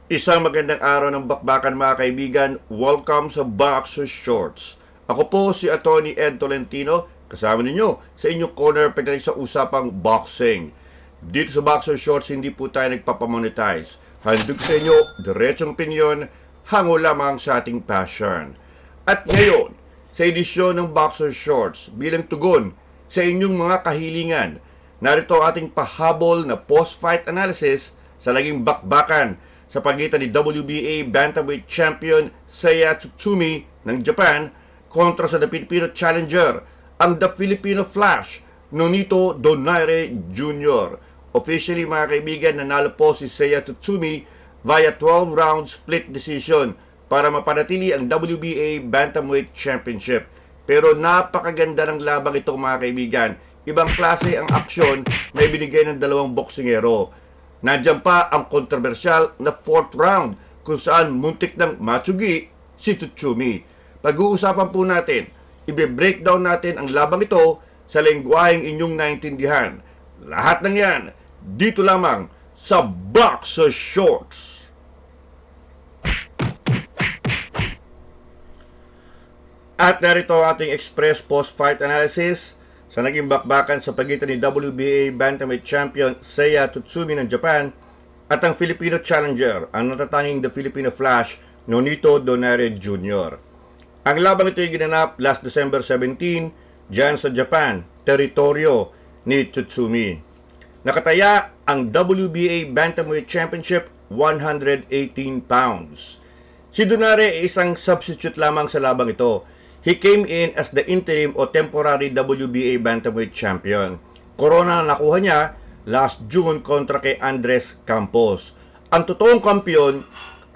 Isang magandang araw ng bakbakan mga kaibigan. Welcome sa Boxer Shorts. Ako po si Atty. Ed Tolentino, kasama ninyo sa inyong corner pagdating sa usapang boxing. Dito sa Boxer Shorts, hindi po tayo nagpapamonetize. Handog sa inyo, diretsong opinion, hango lamang sa ating passion. At ngayon, sa edisyon ng Boxer Shorts, bilang tugon sa inyong mga kahilingan, narito ating pahabol na post-fight analysis sa laging bakbakan sa pagitan ni WBA Bantamweight Champion Seiya Tsutsumi ng Japan kontra sa The Filipino Challenger, ang The Filipino Flash, Nonito Donaire Jr. Officially mga kaibigan, nanalo po si Seiya Tsutsumi via 12-round split decision para mapanatili ang WBA Bantamweight Championship. Pero napakaganda ng labang ito mga kaibigan. Ibang klase ang aksyon na ibinigay ng dalawang boksingero. Nandiyan pa ang kontrobersyal na 4th round kung saan muntik ng matsugi si Tsutsumi. Pag-uusapan po natin, i-breakdown natin ang labang ito sa lengguaheng inyong naintindihan. Lahat ng yan, dito lamang sa Boxer Shorts. At narito ating express post-fight analysis sa naging bakbakan sa pagitan ni WBA Bantamweight Champion Seiya Tsutsumi ng Japan at ang Filipino Challenger, ang natatanging The Filipino Flash, Nonito Donaire Jr. Ang labang ito ay ginanap last December 17 dyan sa Japan, teritoryo ni Tsutsumi. Nakataya ang WBA Bantamweight Championship 118 pounds. Si Donaire ay isang substitute lamang sa labang ito. He came in as the interim o temporary WBA Bantamweight Champion. Corona na nakuha niya last June kontra kay Andres Campos. Ang totoong kampiyon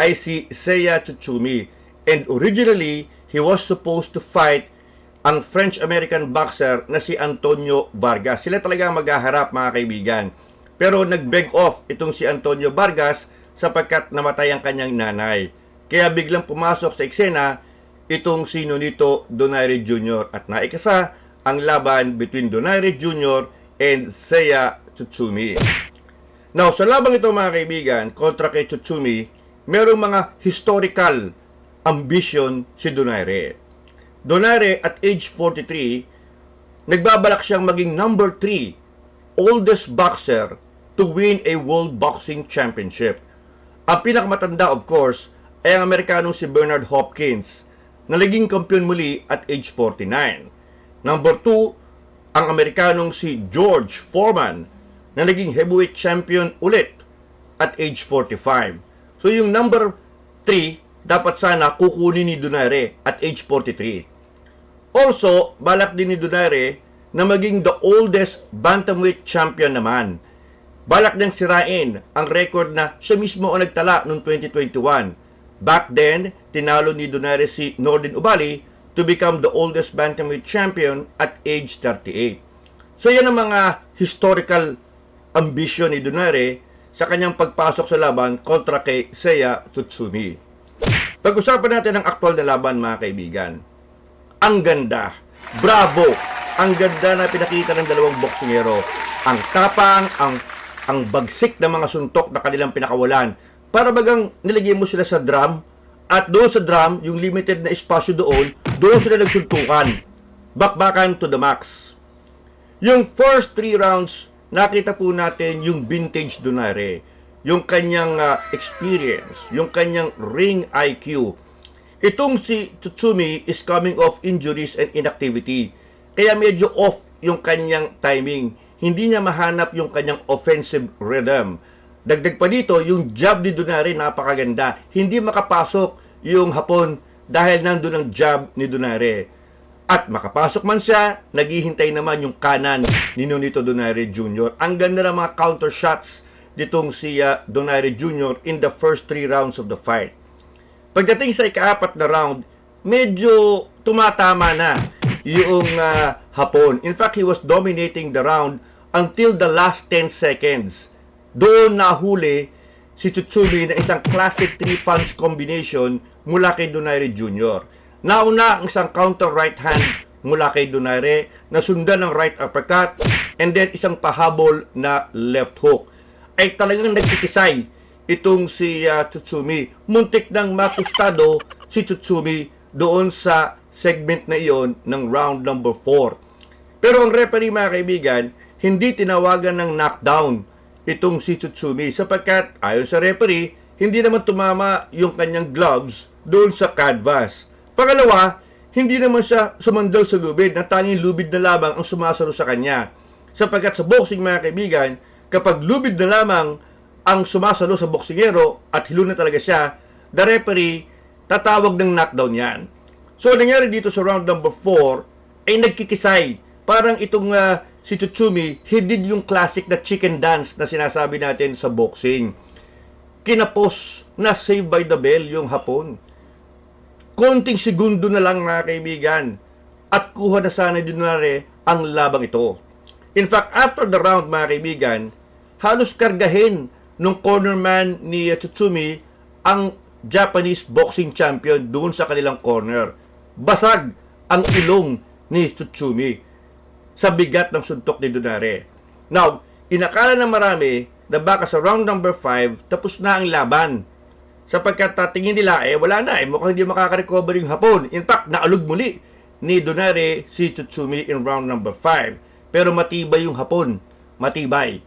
ay si Seiya Tsutsumi, and originally, he was supposed to fight ang French-American boxer na si Antonio Vargas. Sila talaga maghaharap mga kaibigan. Pero nag-beg off itong si Antonio Vargas sapagkat namatay ang kanyang nanay. Kaya biglang pumasok sa eksena itong si Nonito Donaire Jr. at naikasa ang laban between Donaire Jr. and Seiya Tsutsumi. Now, sa labang ito mga kaibigan, kontra kay Tsutsumi, merong mga historical ambition si Donaire. Donaire at age 43, nagbabalak siyang maging number 3 oldest boxer to win a World Boxing Championship. Ang pinakamatanda of course ay ang Amerikanong si Bernard Hopkins, na naging kampiyon muli at age 49. Number 2, ang Amerikanong si George Foreman na naging heavyweight champion ulit at age 45. So yung number 3, dapat sana kukunin ni Donaire at age 43. Also, balak din ni Donaire na maging the oldest bantamweight champion naman. Balak niyang sirain ang record na siya mismo ang nagtala noong 2021. Back then, tinalo ni Donaire si Nordin Ubali to become the oldest bantamweight champion at age 38. So yan ang mga historical ambition ni Donaire sa kanyang pagpasok sa laban kontra kay Seiya Tsutsumi. Pag-usapan natin ang aktual na laban mga kaibigan. Ang ganda, bravo, ang ganda na pinakita ng dalawang boksingero. Ang tapang, ang bagsik ng mga suntok na kanilang pinakawalan. Para bagang nilagyan mo sila sa drum, at doon sa drum, yung limited na espasyo doon sila nagsuntukan. Bakbakan to the max. Yung first 3 rounds, nakita po natin yung vintage Donaire, yung kanyang experience, yung kanyang ring IQ. Itong si Tsutsumi is coming off injuries and inactivity. Kaya medyo off yung kanyang timing. Hindi niya mahanap yung kanyang offensive rhythm. Dagdag pa dito, yung jab ni Donaire napakaganda. Hindi makapasok yung hapon dahil nandun ang jab ni Donaire. At makapasok man siya, naghihintay naman yung kanan ni Nonito Donaire Jr. Ang ganda ng mga counter shots nitong si Donaire Jr. in the first 3 rounds of the fight. Pagdating sa ika-4 na round, medyo tumatama na yung hapon. In fact, he was dominating the round until the last 10 seconds. Doon nahuli si Tsutsumi na isang classic 3-punch combination mula kay Donaire Jr. Nauna ang isang counter right hand mula kay Donaire na sundan ng right uppercut and then isang pahabol na left hook. Ay talagang nagkikisay itong si Tsutsumi. Muntik nang makustado si Tsutsumi doon sa segment na iyon ng round number 4. Pero ang referee, mga kaibigan, hindi tinawagan ng knockdown itong si Tsutsumi sapagkat ayon sa referee, hindi naman tumama yung kanyang gloves doon sa canvas. Pangalawa, hindi naman siya sumandal sa lubid na tanging lubid na lamang ang sumasalo sa kanya. Sapagkat sa boxing, mga kaibigan, kapag lubid na lamang ang sumasalo sa boksingero at hilo na talaga siya, the referee tatawag ng knockdown yan. So, nangyari dito sa round number 4 ay nagkikisay. Parang itong si Tsutsumi, he did yung classic na chicken dance na sinasabi natin sa boxing. Kinapos na save by the bell yung Hapon. Konting segundo na lang, mga kaibigan, at kuha na sana din ang labang ito. In fact, after the round, mga kaibigan, halos kargahin nung cornerman ni Tsutsumi ang Japanese boxing champion doon sa kanilang corner. Basag ang ilong ni Tsutsumi sa bigat ng suntok ni Donaire. Now, inakala ng marami na baka sa round number 5, tapos na ang laban. Sapagkat tingin nila, wala na, mukhang hindi makaka-recover yung Hapon. In fact, naalog muli ni Donaire si Tsutsumi in round number 5. Pero matibay yung Hapon. Matibay.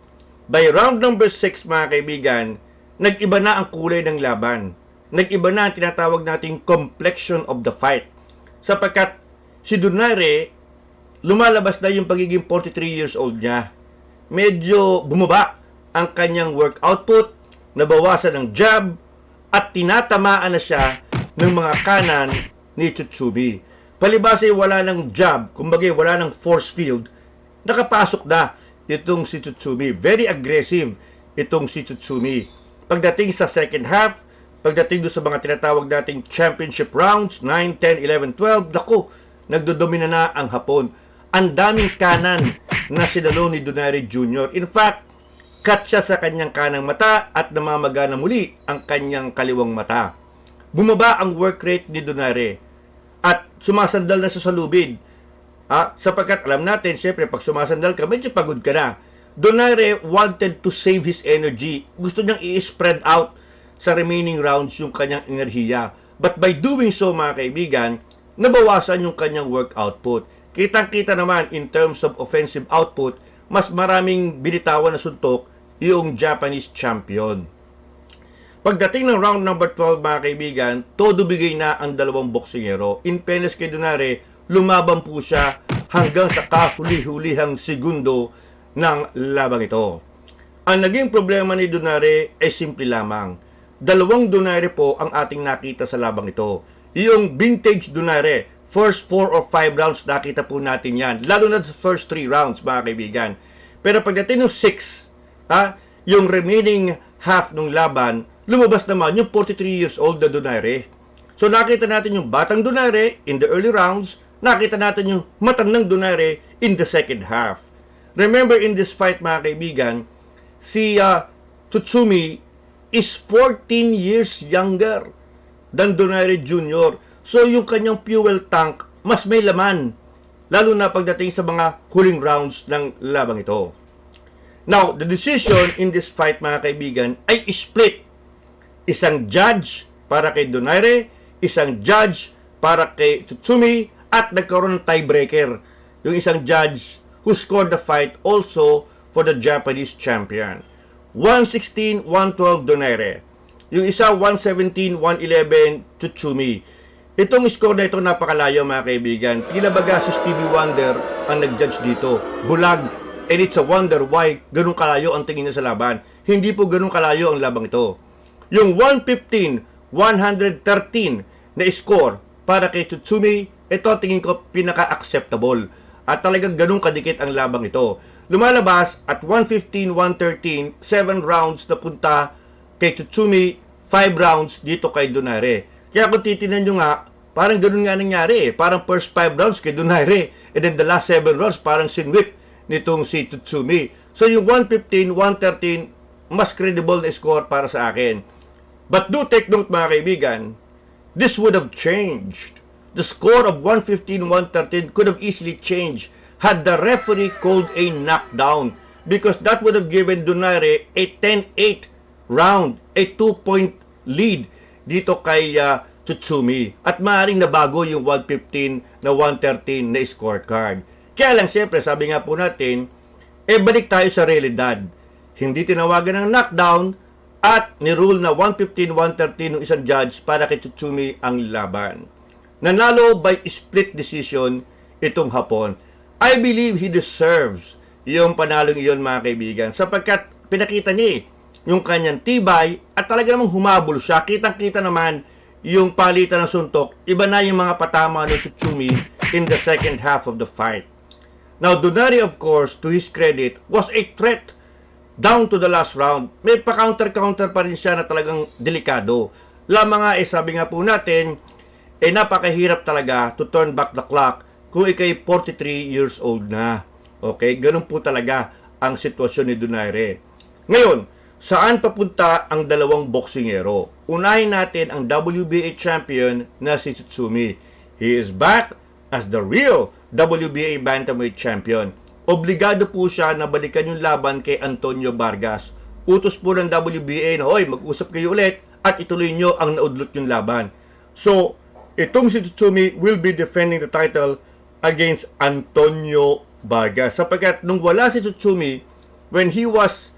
By round number 6, mga kaibigan, nag-iba na ang kulay ng laban. Nag-iba na ang tinatawag nating complexion of the fight. Sapagkat si Donaire, lumalabas na yung pagiging 43 years old niya. Medyo bumaba ang kanyang work output, nabawasan ng jab, at tinatamaan na siya ng mga kanan ni Tsutsumi. Palibas ay wala ng jab, kumbaga wala ng force field, nakapasok na itong si Tsutsumi. Very aggressive itong si Tsutsumi. Pagdating sa second half, pagdating doon sa mga tinatawag nating championship rounds, 9, 10, 11, 12, naku, nagdodomina na ang Hapon. Ang daming kanan na sinalo ni Donaire Jr. In fact, cut siya sa kanyang kanang mata at namamaga na muli ang kanyang kaliwang mata. Bumaba ang work rate ni Donaire at sumasandal na siya sa lubid. Sapagkat alam natin, syempre, pag sumasandal ka, medyo pagod ka na. Donaire wanted to save his energy. Gusto niyang i-spread out sa remaining rounds yung kanyang enerhiya. But by doing so, mga kaibigan, nabawasan yung kanyang work output. Kitang-kita naman in terms of offensive output, mas maraming binitawan na suntok yung Japanese champion. Pagdating ng round number 12, mga kaibigan, todo bigay na ang dalawang boksingero. In fairness kay Donaire, lumaban po siya hanggang sa kahuli-hulihang segundo ng labang ito. Ang naging problema ni Donaire ay simple lamang. Dalawang Donaire po ang ating nakita sa labang ito. Yung vintage Donaire, first 4 or 5 rounds nakita po natin yan. Lalo na sa first 3 rounds, mga kaibigan. Pero pagdating ng 6, yung remaining half ng laban, lumabas naman yung 43 years old na Donaire. So nakita natin yung batang Donaire in the early rounds, nakita natin yung matandang Donaire in the second half. Remember, in this fight, mga kaibigan, si Tsutsumi is 14 years younger than Donaire Jr. So, yung kanyang fuel tank, mas may laman. Lalo na pagdating sa mga huling rounds ng labang ito. Now, the decision in this fight, mga kaibigan, ay split. Isang judge para kay Donaire, isang judge para kay Tsutsumi, at nagkaroon ng tiebreaker. Yung isang judge who scored the fight also for the Japanese champion. 116-112 Donaire. Yung isa, 117-111 Tsutsumi. Itong score na ito napakalayo, mga kaibigan. Tila baga si Stevie Wonder ang nag-judge dito. Bulag. And it's a wonder why ganun kalayo ang tingin niya sa laban. Hindi po ganun kalayo ang labang ito. Yung 115-113 na score para kay Tsutsumi, ito tingin ko pinaka-acceptable. At talagang ganun kadikit ang labang ito. Lumalabas at 115-113, 7 rounds na punta kay Tsutsumi, 5 rounds dito kay Donaire. Kaya kung titinan nyo nga, parang ganun nga nangyari. Parang first 5 rounds kay Donaire, and then the last 7 rounds parang sinwip nitong si Tsutsumi. So yung 115-113, mas credible na score para sa akin. But do take note, mga kaibigan, this would have changed. The score of 115-113 could have easily changed had the referee called a knockdown, because that would have given Donaire a 10-8 round, a 2-point lead dito kay Tsutsumi. At maaaring nabago yung 115 na 113 na scorecard. Kaya lang siyempre, sabi nga po natin, balik tayo sa realidad. Hindi tinawagan ng knockdown at nirule na 115-113 ng isang judge para kay Tsutsumi ang laban. Nanalo by split decision itong hapon. I believe he deserves yung panalong iyon, mga kaibigan, sapagkat pinakita niya yung kanyang tibay at talaga namang humabol siya. Kitang-kita naman yung palitan ng suntok. Iba na yung mga patama ng Tsutsumi in the second half of the fight. Now, Donaire, of course, to his credit, was a threat down to the last round. May pa-counter-counter pa rin siya na talagang delikado. Lamang nga, sabi nga po natin, napakahirap talaga to turn back the clock kung ikay 43 years old na. Okay? Ganun po talaga ang sitwasyon ni Donaire. Ngayon, saan papunta ang dalawang boksingero? Unahin natin ang WBA champion na si Tsutsumi. He is back as the real WBA bantamweight champion. Obligado po siya na balikan yung laban kay Antonio Vargas. Utos po ng WBA na, hoy, mag-usap kayo ulit at ituloy nyo ang naudlot yung laban. So, itong si Tsutsumi will be defending the title against Antonio Vargas. Sapagkat nung wala si Tsutsumi, when he was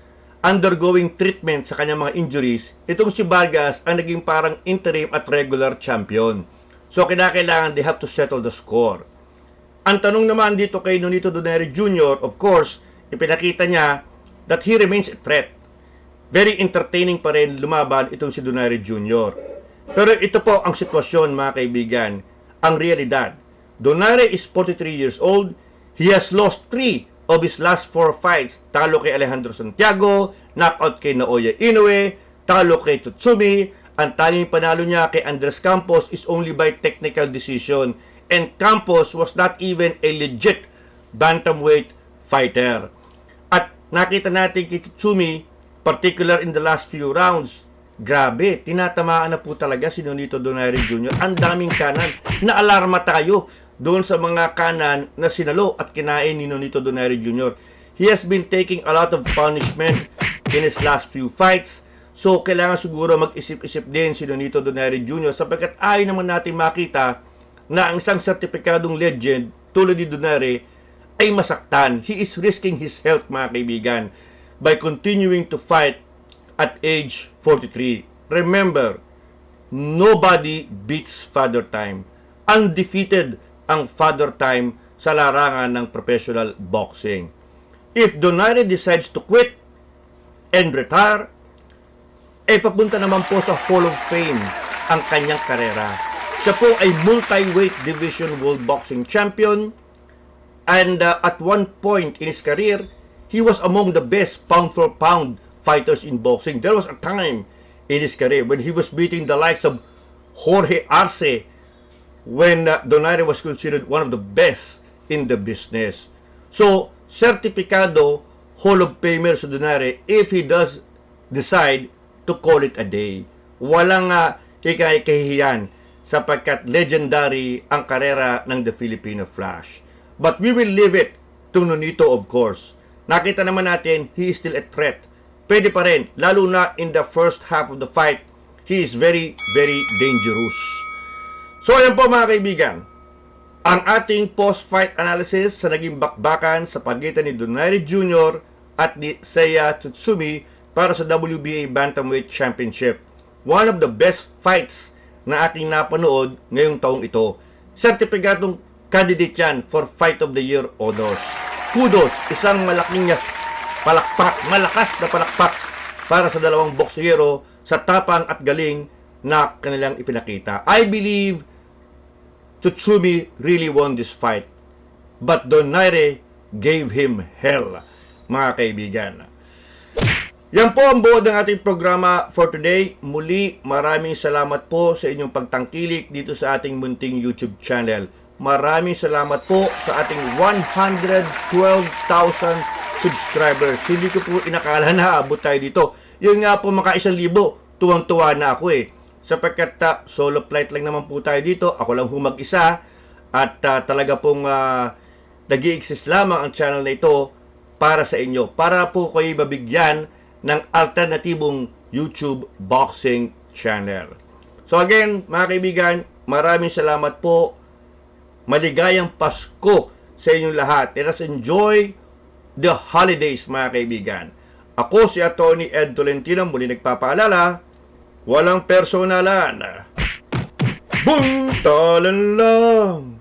undergoing treatment sa kanyang mga injuries, itong si Vargas ang naging parang interim at regular champion. So, kinakailangan they have to settle the score. Ang tanong naman dito kay Nonito Donaire Jr., of course, ipinakita niya that he remains a threat. Very entertaining pa rin lumaban itong si Donaire Jr. Pero ito po ang sitwasyon, mga kaibigan, ang realidad. Donaire is 43 years old. He has lost 3 of his last 4 fights. Talo kay Alejandro Santiago, knockout kay Naoya Inoue, talo kay Tsutsumi. Ang tanging panalo niya kay Andres Campos is only by technical decision. And Campos was not even a legit bantamweight fighter. At nakita natin kay Tsutsumi, particular in the last few rounds, grabe, tinatamaan na po talaga si Nonito Donaire Jr. Ang daming kanan. Naalarma tayo doon sa mga kanan na sinalo at kinain ni Nonito Donaire Jr. He has been taking a lot of punishment in his last few fights. So, kailangan siguro mag-isip-isip din si Nonito Donaire Jr. sapagkat ayaw naman natin makita na ang isang sertipikadong legend tulad ni Donaire ay masaktan. He is risking his health, mga kaibigan, by continuing to fight at age 43. Remember, nobody beats Father Time. Undefeated ang Father Time sa larangan ng professional boxing. If Donaire decides to quit and retire, papunta naman po sa Hall of Fame ang kanyang karera. Siya po ay multi-weight division world boxing champion, and at one point in his career, he was among the best pound-for-pound fighters in boxing. There was a time in his career when he was beating the likes of Jorge Arce, when Donaire was considered one of the best in the business. So, sertipikado Hall of Famer sa Donaire if he does decide to call it a day. Walang kahihiyan sapagkat legendary ang karera ng The Filipino Flash. But we will leave it to Nonito, of course. Nakita naman natin, he is still a threat. Pwede pa rin, lalo na in the first half of the fight, he is very, very dangerous. So, ayan po, mga kaibigan, ang ating post-fight analysis sa naging bakbakan sa pagitan ni Donaire Jr. at ni Seiya Tsutsumi para sa WBA Bantamweight Championship. One of the best fights na ating napanood ngayong taong ito. Sertipikadong candidate yan for Fight of the Year honors. Kudos, isang malaking palakpak, malakas na palakpak para sa dalawang boksingero sa tapang at galing na kanilang ipinakita. I believe Tsutsumi really won this fight, but Donaire gave him hell, mga kaibigan. Yan po ang buod ng ating programa for today. Muli, maraming salamat po sa inyong pagtangkilik dito sa ating munting YouTube channel. Maraming salamat po sa ating 112,000 subscribers. Hindi ko po inakala na abot tayo dito. Yun nga po, maka 1,000, tuwang-tuwa na ako sapagkat solo flight lang naman po tayo dito. Ako lang humag-isa at talaga pong nag-i-exist lamang ang channel na ito para sa inyo. Para po kayo mabigyan ng alternatibong YouTube Boxing Channel. So again, mga kaibigan, maraming salamat po. Maligayang Pasko sa inyong lahat. Let us enjoy the holidays, mga kaibigan. Ako si Atty. Ed Tolentino, muli nagpapaalala, walang personalan. Buntalan lang!